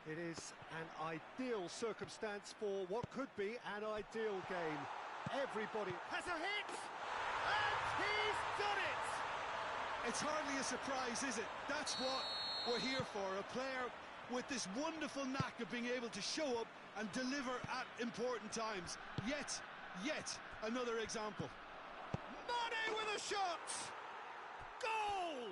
It is an ideal circumstance for what could be an ideal game. Everybody has a hit, and he's done it! It's hardly a surprise, is it? That's what we're here for, a player with this wonderful knack of being able to show up and deliver at important times. Yet another example. Mane with a shot! Goal!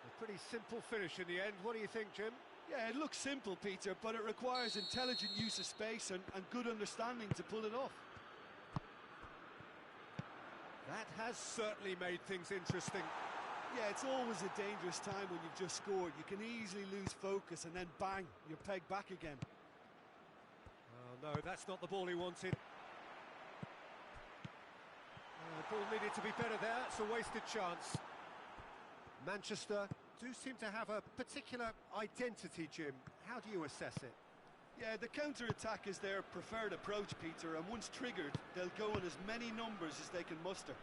A pretty simple finish in the end. What do you think, Jim? Yeah, it looks simple, Peter, but it requires intelligent use of space and good understanding to pull it off. That has certainly made things interesting. Yeah, it's always a dangerous time when you've just scored. You can easily lose focus and then bang, you're pegged back again. Oh no, that's not the ball he wanted. The ball needed to be better there. It's a wasted chance. Manchester do seem to have a particular identity, Jim. How do you assess it? Yeah, the counter-attack is their preferred approach, Peter, and once triggered, they'll go in as many numbers as they can muster.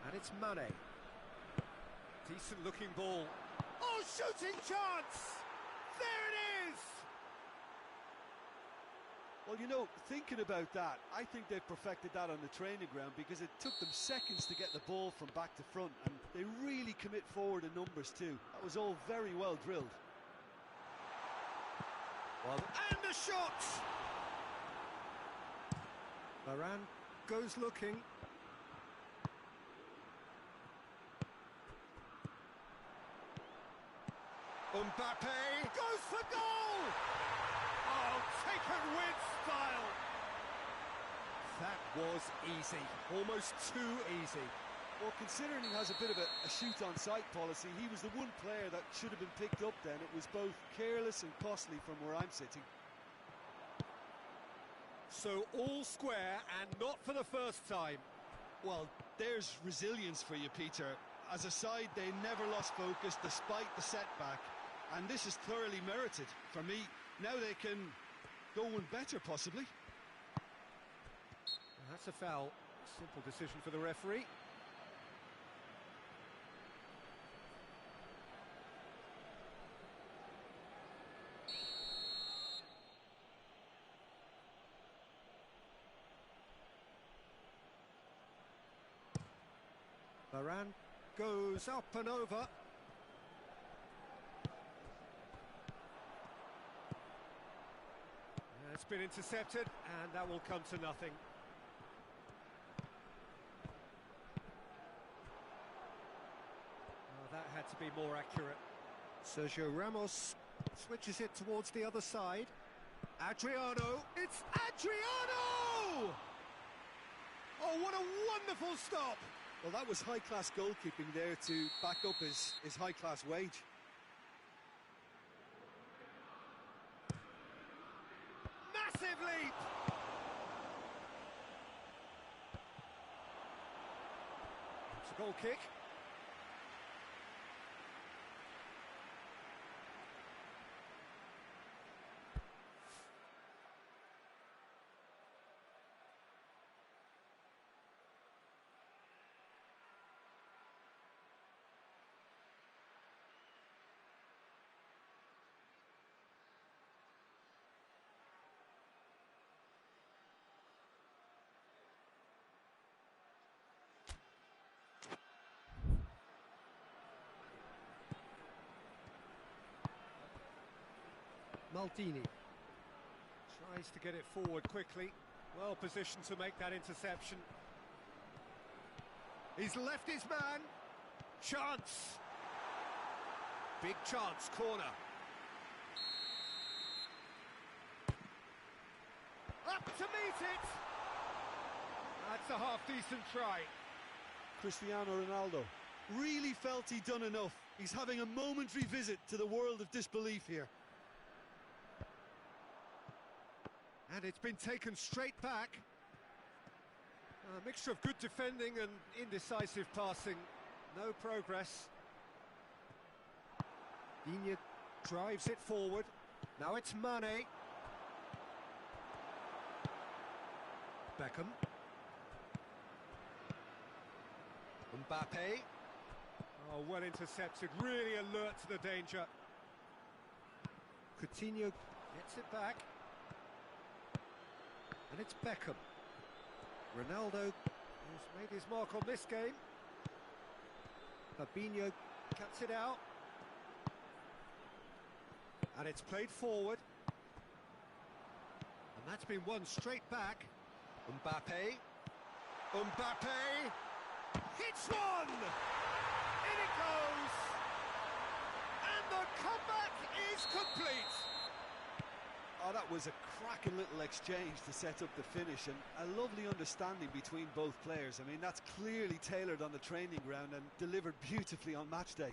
And it's Mane. Decent-looking ball. Oh, shooting chance! There it is! Well, you know, thinking about that, I think they've perfected that on the training ground because it took them seconds to get the ball from back to front, and they really commit forward in numbers too. That was all very well drilled. Well, and the shot! Varane goes looking. Mbappe goes for goal! Oh, taken with style! That was easy, almost too easy. Well, considering he has a bit of a shoot-on-sight policy, he was the one player that should have been picked up then. It was both careless and costly from where I'm sitting. So all square, and not for the first time. Well, there's resilience for you, Peter. As a side, they never lost focus despite the setback, and this is thoroughly merited. For me, now they can go one better, possibly. Well, that's a foul. Simple decision for the referee. Varane goes up and over. It's been intercepted, and that will come to nothing. Oh, that had to be more accurate. Sergio Ramos switches it towards the other side. Adriano, it's Adriano! Oh, what a wonderful stop! Well, that was high-class goalkeeping there to back up his high-class wage. Massive leap! It's a goal kick. Maldini tries to get it forward quickly. Well positioned to make that interception. He's left his man. Chance. Big chance, corner. Up to meet it. That's a half-decent try. Cristiano Ronaldo really felt he'd done enough. He's having a momentary visit to the world of disbelief here. And it's been taken straight back. A mixture of good defending and indecisive passing. No progress. Digne drives it forward. Now it's Mane. Beckham. Mbappe. Oh, well intercepted, really alert to the danger. Coutinho gets it back. And it's Beckham. Ronaldo, who's made his mark on this game. Fabinho cuts it out. And it's played forward. And that's been won straight back. Mbappe. Mbappe hits one! In it goes! And the comeback is complete! Oh, that was a cracking little exchange to set up the finish, and a lovely understanding between both players. I mean, that's clearly tailored on the training ground and delivered beautifully on match day.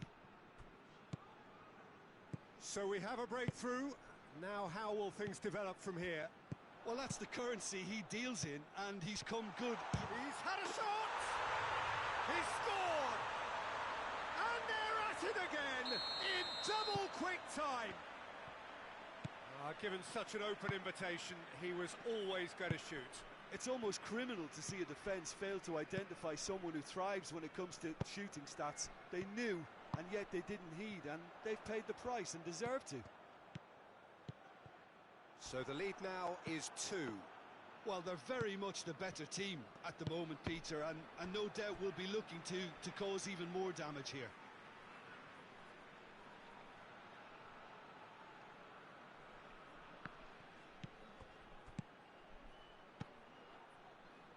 So we have a breakthrough. Now how will things develop from here? Well, that's the currency he deals in, and he's come good. He's had a shot! He's scored! And they're at it again in double quick time. Given such an open invitation, he was always going to shoot. It's almost criminal to see a defence fail to identify someone who thrives when it comes to shooting stats. They knew, and yet they didn't heed, and they've paid the price and deserve to. So the lead now is 2. Well, they're very much the better team at the moment, Peter, and no doubt will be looking to cause even more damage here.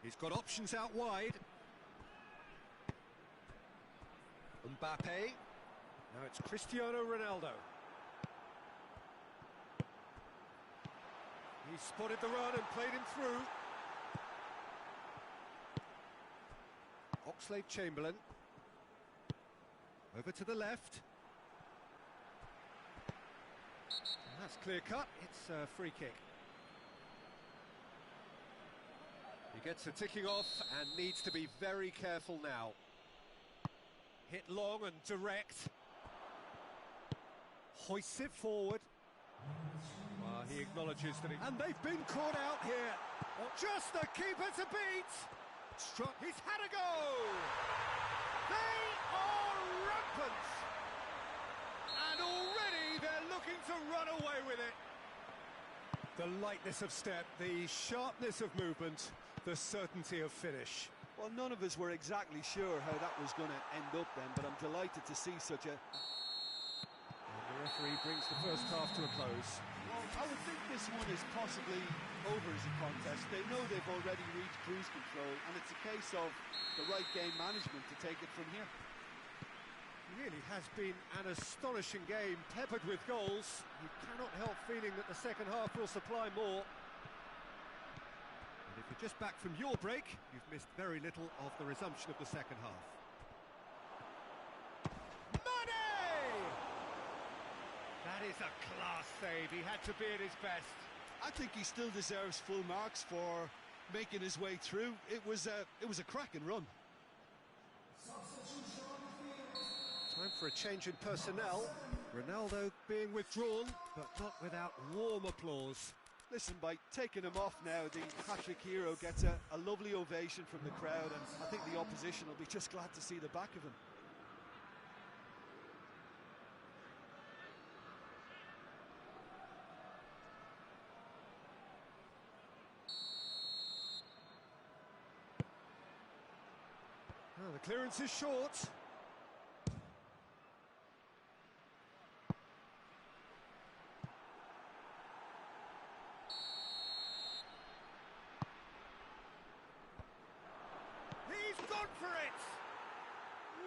He's got options out wide. Mbappe. Now it's Cristiano Ronaldo. He spotted the run and played him through. Oxlade-Chamberlain. Over to the left. And that's clear cut. It's a free kick. He gets the ticking off and needs to be very careful now. Hit long and direct. Hoists it forward. Well, he acknowledges that and they've been caught out here. Just the keeper to beat. Struck. He's had a go. They are rampant. And already they're looking to run away with it. The lightness of step, the sharpness of movement, the certainty of finish. Well, none of us were exactly sure how that was going to end up then, but I'm delighted to see such a... And the referee brings the first half to a close. Well, I would think this one is possibly over as a contest. They know they've already reached cruise control, and it's a case of the right game management to take it from here. It really has been an astonishing game, peppered with goals. You cannot help feeling that the second half will supply more. And if you're just back from your break, you've missed very little of the resumption of the second half. Mane! That is a class save. He had to be at his best. I think he still deserves full marks for making his way through. It was a cracking run. Time for a change in personnel. Ronaldo being withdrawn, but not without warm applause. Listen, by taking him off now, the hat-trick hero gets a lovely ovation from the crowd, and I think the opposition will be just glad to see the back of him. Oh, the clearance is short. He's gone for it!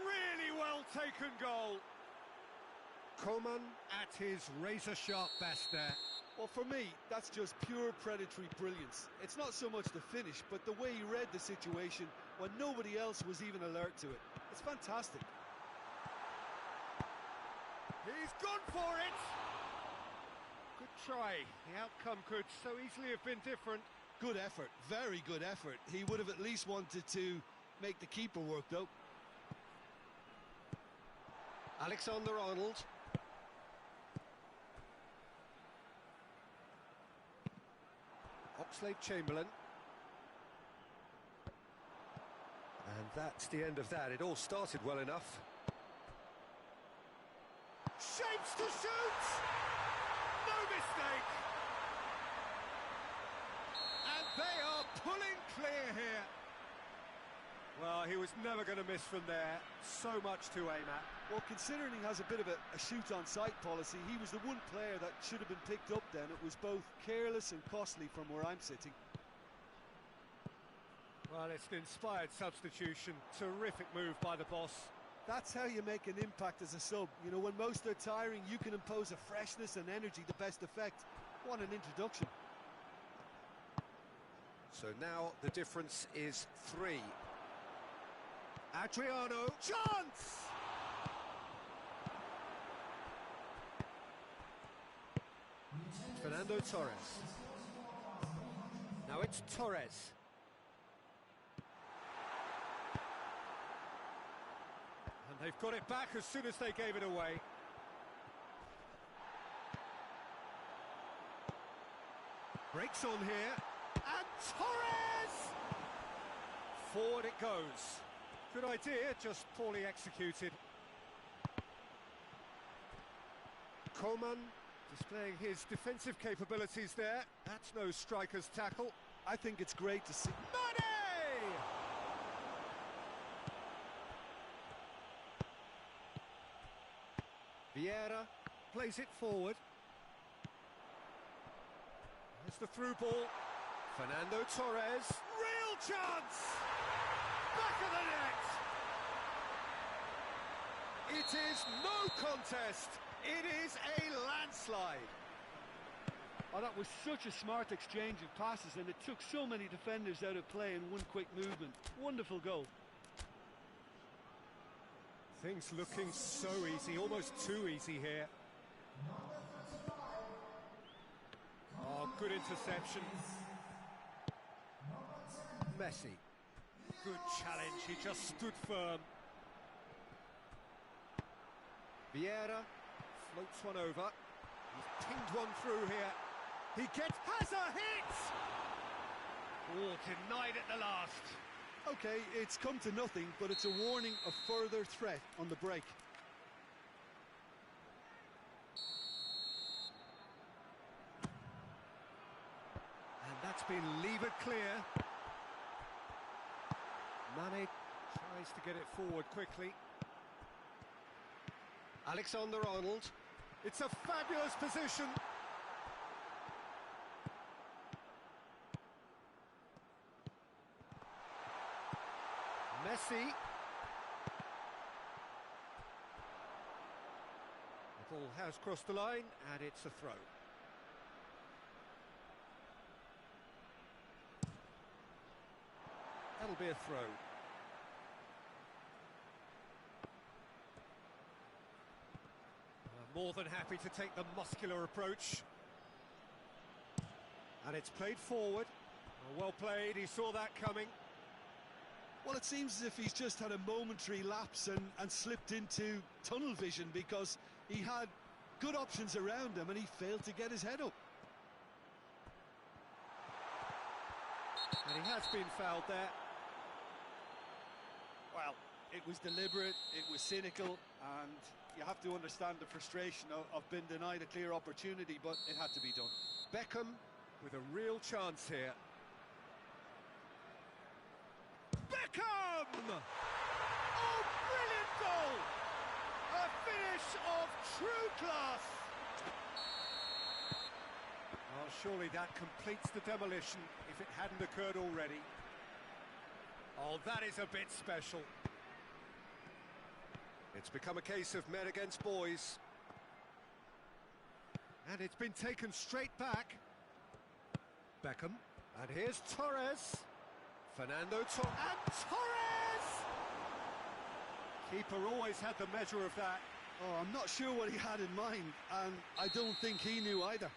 Really well taken goal. Coman at his razor-sharp best there. Well, for me, that's just pure predatory brilliance. It's not so much the finish, but the way he read the situation when nobody else was even alert to it. It's fantastic. He's gone for it! Good try. The outcome could so easily have been different. Good effort, very good effort. He would have at least wanted to make the keeper work, though. Alexander-Arnold. Oxlade-Chamberlain. And that's the end of that. It all started well enough. Shapes to shoot! No mistake! And they are pulling clear here. Well, he was never going to miss from there. So much to aim at. Well, considering he has a bit of a shoot-on-sight policy, he was the one player that should have been picked up then. It was both careless and costly from where I'm sitting. Well, it's an inspired substitution. Terrific move by the boss. That's how you make an impact as a sub. You know, when most are tiring, you can impose a freshness and energy to best effect. What an introduction. So now the difference is 3. Adriano, chance! Fernando Torres. Now it's Torres. And they've got it back as soon as they gave it away. Breaks on here. And Torres! Forward it goes. Good idea, just poorly executed. Coman displaying his defensive capabilities there. That's no striker's tackle. I think it's great to see. Mane! Vieira plays it forward. There's the through ball. Fernando Torres. Real chance! Back of the net! It is no contest. It is a landslide. Oh, that was such a smart exchange of passes, and it took so many defenders out of play in one quick movement. Wonderful goal. Things looking so easy, almost too easy here. Oh, good interception. Messi. Good challenge, he just stood firm. Vieira floats one over. He's pinged one through here. He has a hit! Oh, denied at the last. Okay, it's come to nothing, but it's a warning of further threat on the break. And that's been levered clear. Mane tries to get it forward quickly. Alexander-Arnold. It's a fabulous position. Messi. The ball has crossed the line, and it's a throw. That'll be a throw. More than happy to take the muscular approach. And it's played forward. Well played, he saw that coming. Well, it seems as if he's just had a momentary lapse and slipped into tunnel vision, because he had good options around him and he failed to get his head up. And he has been fouled there. Well, it was deliberate, it was cynical, and you have to understand the frustration of being denied a clear opportunity, but it had to be done. Beckham with a real chance here. Beckham! Oh, brilliant goal! A finish of true class! Well, surely that completes the demolition if it hadn't occurred already. Oh, that is a bit special. It's become a case of men against boys. And it's been taken straight back. Beckham. And here's Torres. Fernando Torres. And Torres! Keeper always had the measure of that. Oh, I'm not sure what he had in mind, and I don't think he knew either.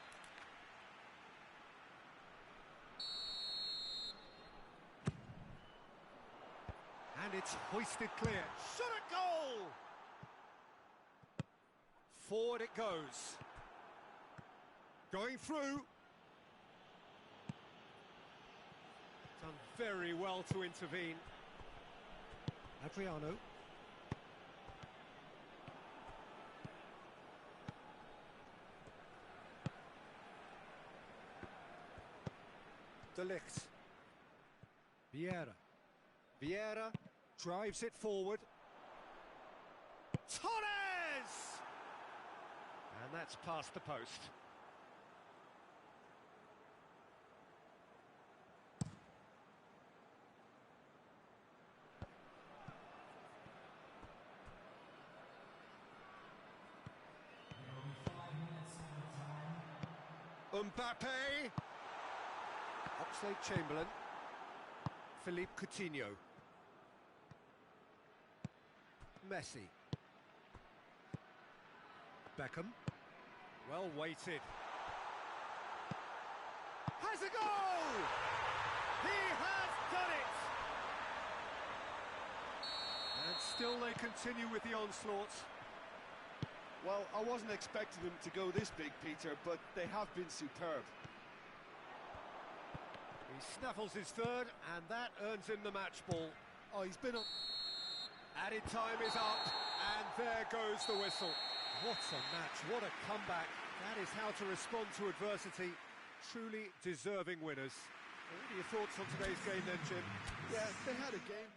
And it's hoisted clear. Shot a goal! Forward it goes. Going through. Done very well to intervene. Adriano. De Ligt. Vieira. Vieira drives it forward. Torres! And that's past the post. Mbappe! Oxlade-Chamberlain. Philippe Coutinho. Messi. Beckham. Well weighted. Has a goal! He has done it! And still they continue with the onslaught. Well, I wasn't expecting them to go this big, Peter, but they have been superb. He snaffles his third, and that earns him the match ball. Oh, he's been on... Added time is up, and there goes the whistle. What a match, what a comeback. That is how to respond to adversity. Truly deserving winners. What are your thoughts on today's game then, Jim? Yeah, they had a game.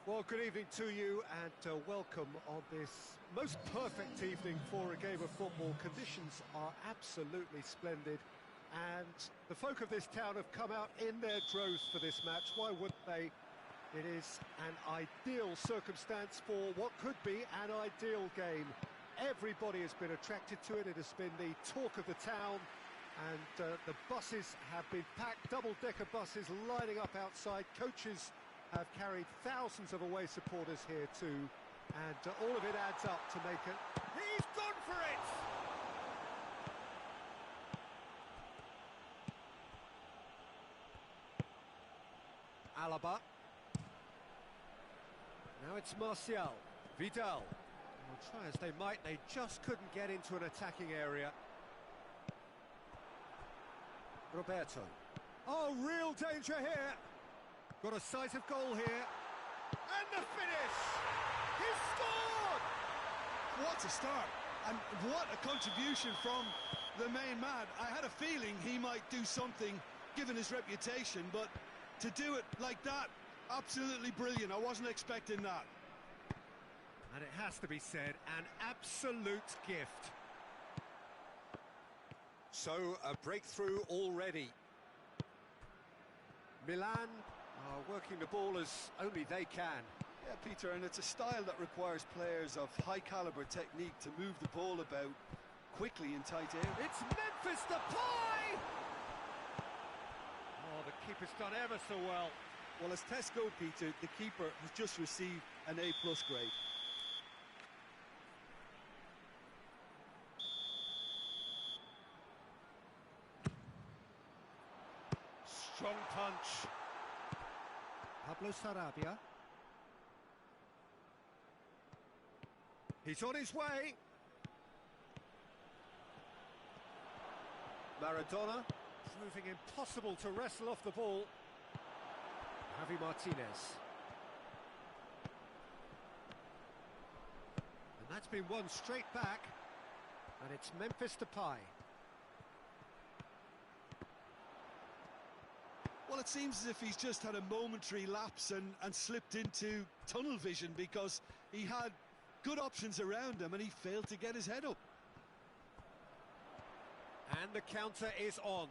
Well, good evening to you and welcome on this most perfect evening for a game of football. Conditions are absolutely splendid and the folk of this town have come out in their droves for this match. Why wouldn't they? It is an ideal circumstance for what could be an ideal game. Everybody has been attracted to it. It has been the talk of the town and the buses have been packed, double-decker buses lining up outside. Coaches have carried thousands of away supporters here too, and all of it adds up to make it. He's gone for it! Alaba. Now it's Martial. Vidal. Well, try as they might, they just couldn't get into an attacking area. Roberto. Oh, real danger here! Got a sight of goal here, and the finish! He's scored! What a start, and what a contribution from the main man. I had a feeling he might do something, given his reputation, but to do it like that, absolutely brilliant. I wasn't expecting that. And it has to be said, an absolute gift. So, a breakthrough already. Milan are working the ball as only they can. Yeah, Peter, and it's a style that requires players of high-caliber technique to move the ball about quickly in tight areas. It's Memphis Depay! Oh, the keeper's done ever so well. Well, as tests go, Peter, the keeper has just received an A+ grade. Strong punch. Pablo Sarabia. He's on his way. Maradona, proving impossible to wrestle off the ball. Javi Martinez. And that's been won straight back. And it's Memphis Depay. Well, it seems as if he's just had a momentary lapse and slipped into tunnel vision, because he had good options around him and he failed to get his head up. And the counter is on.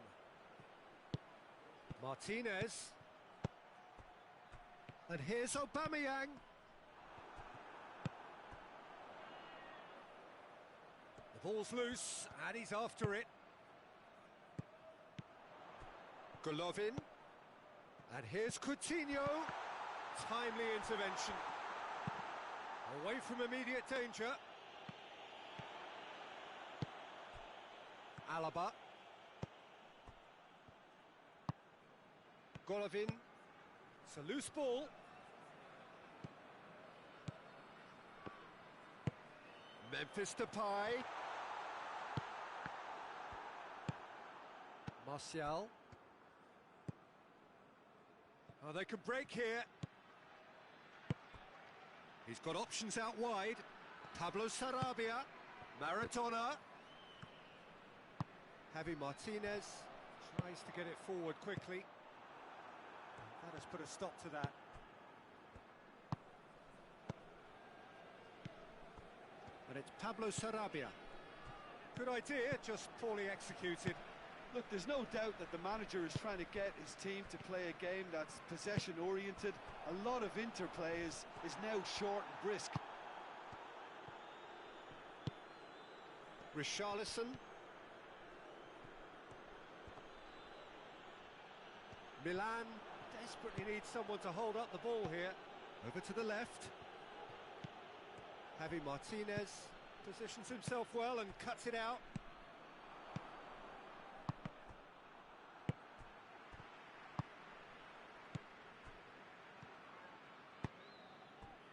Martinez. And here's Aubameyang. The ball's loose and he's after it. Golovin. And here's Coutinho. Timely intervention. Away from immediate danger. Alaba. Golovin. It's a loose ball. Memphis Depay. Martial. Oh, they could break here. He's got options out wide. Pablo Sarabia. Maradona. Javi Martinez tries to get it forward quickly. That has put a stop to that. And it's Pablo Sarabia. Good idea, just poorly executed. Look, there's no doubt that the manager is trying to get his team to play a game that's possession-oriented. A lot of interplay is now short and brisk. Richarlison. Milan desperately needs someone to hold up the ball here. Over to the left. Javi Martinez positions himself well and cuts it out.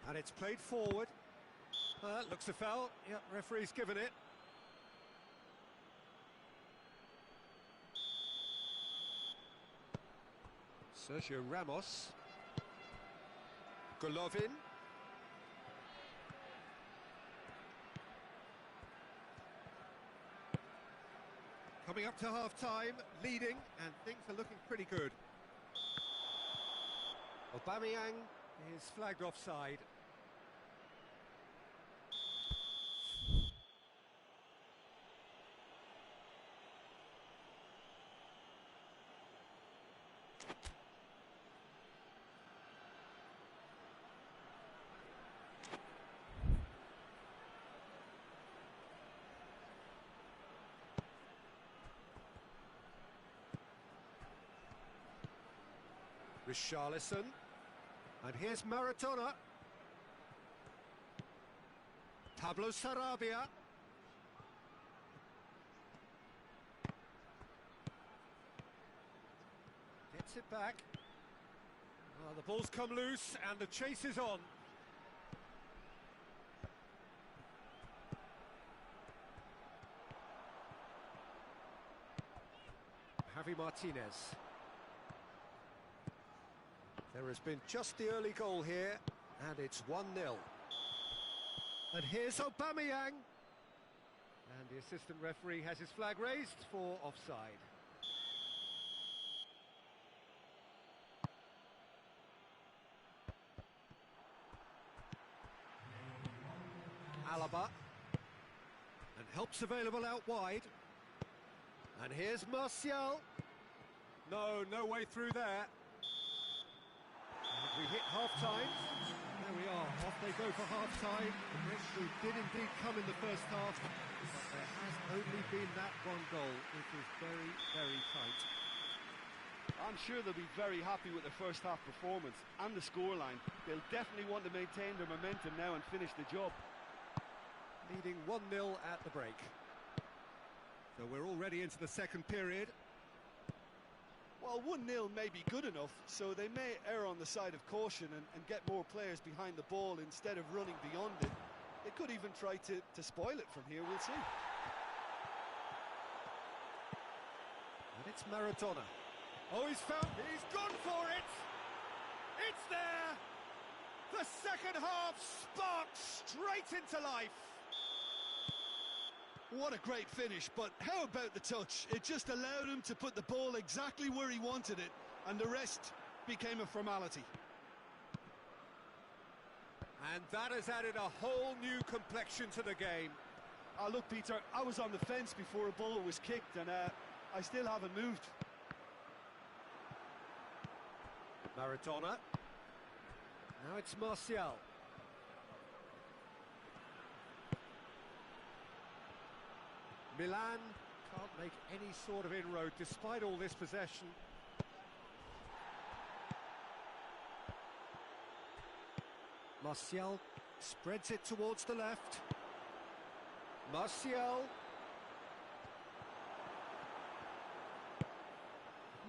And it's played forward. Looks a foul. Yep, referee's given it. Sergio Ramos. Golovin. Coming up to half-time, leading, and things are looking pretty good. Aubameyang is flagged offside. Richarlison. And here's Maradona. Pablo Sarabia. Gets it back. Oh, the ball's come loose and the chase is on. Javi Martinez. There has been just the early goal here, and it's 1-0. And here's Aubameyang. And the assistant referee has his flag raised for offside. Alaba. And help's available out wide. And here's Martial. No way through there. And we hit half-time. There we are, off they go for half-time. The breakthrough did indeed come in the first half, but there has only been that one goal. It was very, very tight. I'm sure they'll be very happy with their first half performance and the scoreline. They'll definitely want to maintain their momentum now and finish the job. Leading 1-0 at the break. So we're already into the second period. Well, 1-0 may be good enough, so they may err on the side of caution and get more players behind the ball instead of running beyond it. They could even try to spoil it from here, we'll see. And it's Maradona. Oh, he's gone for it! It's there! The second half sparks straight into life! What a great finish, but how about the touch? It just allowed him to put the ball exactly where he wanted it, and the rest became a formality. And that has added a whole new complexion to the game. Look, Peter, I was on the fence before a ball was kicked, and I still haven't moved. Maradona. Now it's Martial. Milan can't make any sort of inroad despite all this possession. Martial spreads it towards the left. Martial.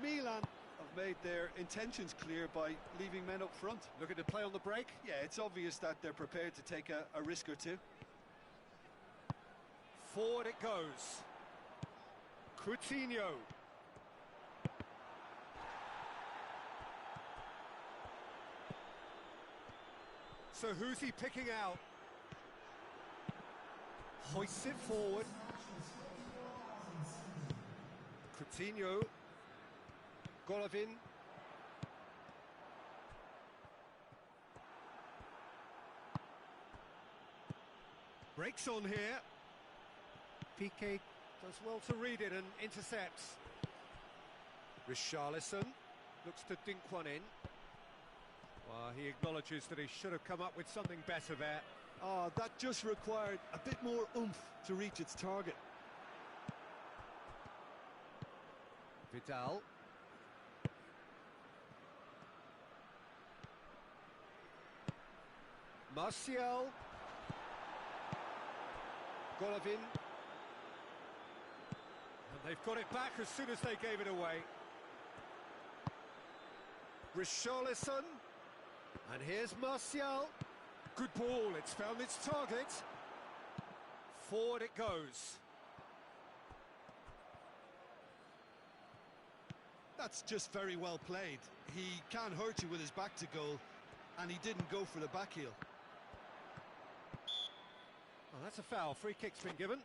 Milan have made their intentions clear by leaving men up front. Looking to play on the break? Yeah, it's obvious that they're prepared to take a risk or two. Forward it goes. Coutinho. So who's he picking out? Hoists it forward. Coutinho. Golovin. Breaks on here. Piqué does well to read it and intercepts. Richarlison looks to dink one in. Well, he acknowledges that he should have come up with something better there. That just required a bit more oomph to reach its target. Vidal. Martial. Golovin. And they've got it back as soon as they gave it away. Richarlison. And here's Martial. Good ball, it's found its target. Forward it goes. That's just very well played. He can't hurt you with his back to goal, and he didn't go for the back heel. Oh, that's a foul. Free kick's been given.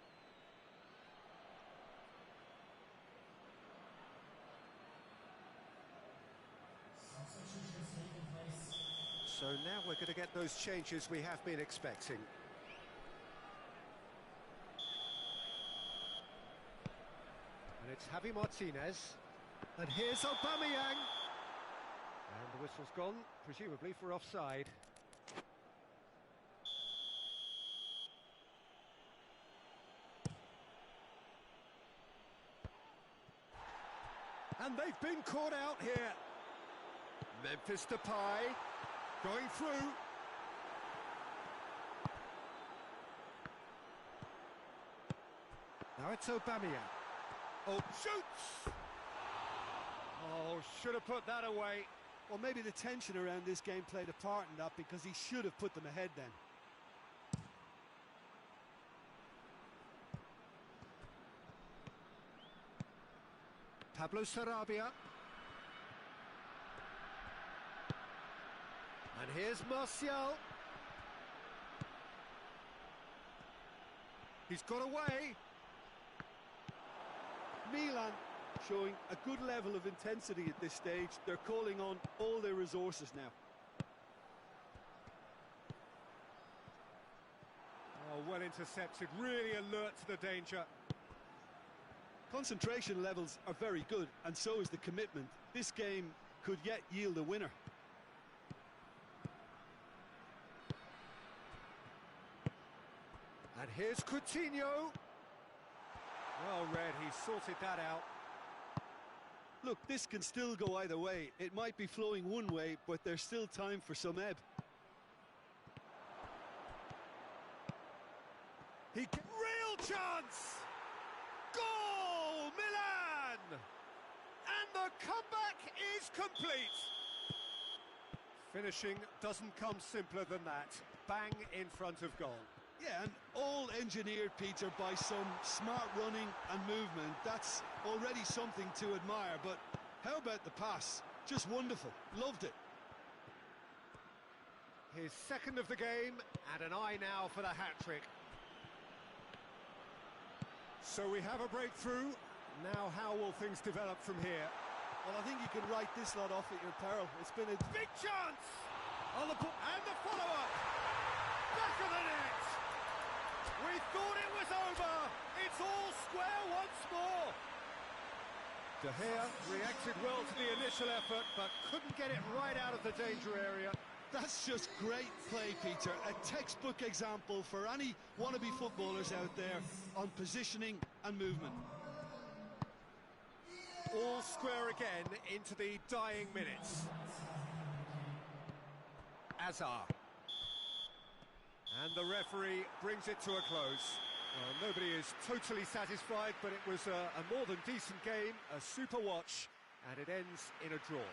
So now we're going to get those changes we have been expecting. And it's Javi Martinez. And here's Aubameyang. And the whistle's gone, presumably for offside. And they've been caught out here. Memphis Depay going through. Now it's Aubameyang. Oh, shoots! Oh, should have put that away. Well, maybe the tension around this game played a part in that, because he should have put them ahead then. Pablo Sarabia. And here's Martial. He's got away. Milan showing a good level of intensity at this stage. They're calling on all their resources now. Oh, well intercepted, really alert to the danger. Concentration levels are very good, and so is the commitment. This game could yet yield a winner. And here's Coutinho. Well read, he sorted that out. Look, this can still go either way. It might be flowing one way, but there's still time for some ebb. Real chance! Goal, Milan! And the comeback is complete. Finishing doesn't come simpler than that. Bang in front of goal. Yeah, and all engineered, Peter, by some smart running and movement. That's already something to admire, but how about the pass? Just wonderful. Loved it. His second of the game, and an eye now for the hat-trick. So we have a breakthrough. Now how will things develop from here? Well, I think you can write this lot off at your peril. It's been a big chance! And the follow-up! Back of the net! We thought it was over! It's all square once more! De Gea reacted well to the initial effort, but couldn't get it right out of the danger area. That's just great play, Peter. A textbook example for any wannabe footballers out there on positioning and movement. All square again into the dying minutes. Azar. And the referee brings it to a close. Well, nobody is totally satisfied, but it was a more than decent game, a super watch, and it ends in a draw.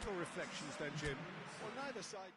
Your reflections then, Jim? Well, neither side...